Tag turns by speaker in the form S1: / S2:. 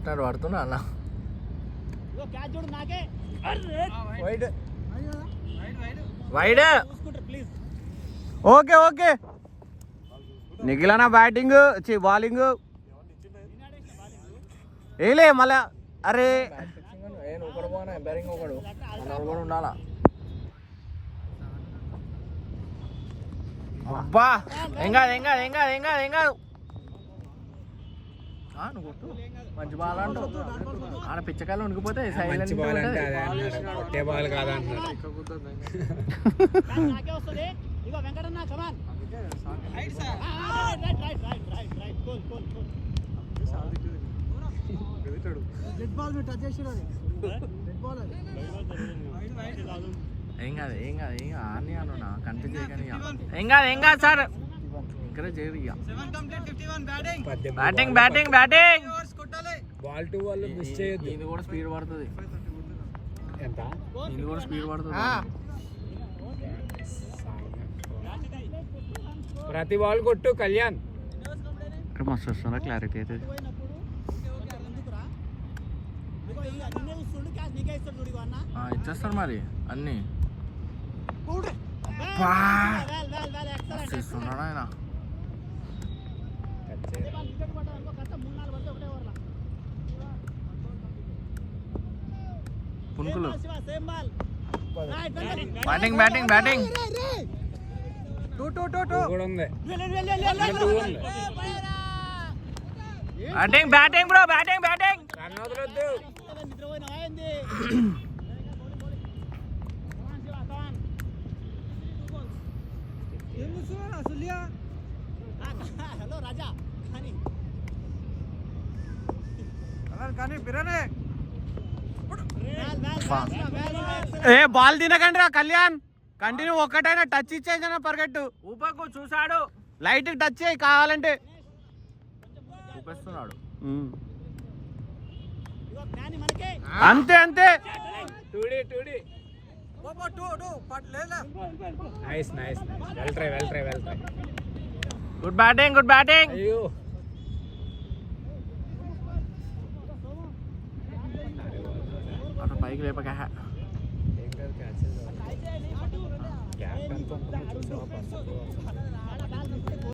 S1: పడుతున్నా అన్న wide okay okay నిఖిలన బ్యాటింగ్ బౌలింగ్ ఏలే మళ్ళా అరే ఉండాలా అబ్బా ఏం కాదు ఏం కాదు ఏం కాదు ఏం కాదు ఏం కాదు నువ్వు కొట్టు మంచి బాల్ అంటావు ఆడ పిచ్చకాయలు ఉనికిపోతే సైలెంట్
S2: బాల్ కాదా
S1: ఏం కాదు ఏం కాదు ఏం ఆని అన్నా కన్ఫ్యూజ్ చేయగానే ఏం కాదు ఏం కాదు సార్ ఎంకరేజ్ చేయరు ఇక batting batting batting
S2: ball to ball miss చేయొద్దు.
S1: ఇది కూడా స్పీడ్ పడుతుంది
S2: ఎంత
S1: ఇది కూడా స్పీడ్ పడుతుంది
S2: ప్రతి బాల్ కొట్టు కళ్యాణ్.
S1: ఇక్కడ మస్తు వస్తుందా క్లారిటీ అయితే ఇచ్చేస్తాడు మరి అన్నీ ఇస్తున్నాడు ఆయన పుణుకులు బ్యాటింగ్ బ్యాటింగ్ బ్యాటింగ్
S2: కూడా ఉంది
S1: batting batting bro batting batting
S2: run వదలొద్దు.
S1: ఏ బాల్ తినకండి రా కళ్యాణ్ కంటిన్యూ ఒక్కటైనా టచ్ ఇచ్చేసిన పరిగెట్టు ఊపకు చూసాడు లైట్ టచ్ చేయి కావాలంటే ఊపేస్తున్నాడు అంతే అంతే
S2: nice nice well try well try well try.
S1: Good batting good batting
S2: అయ్యో
S1: అటు పైకి లేపక
S2: ఏం కాదు క్యాచ్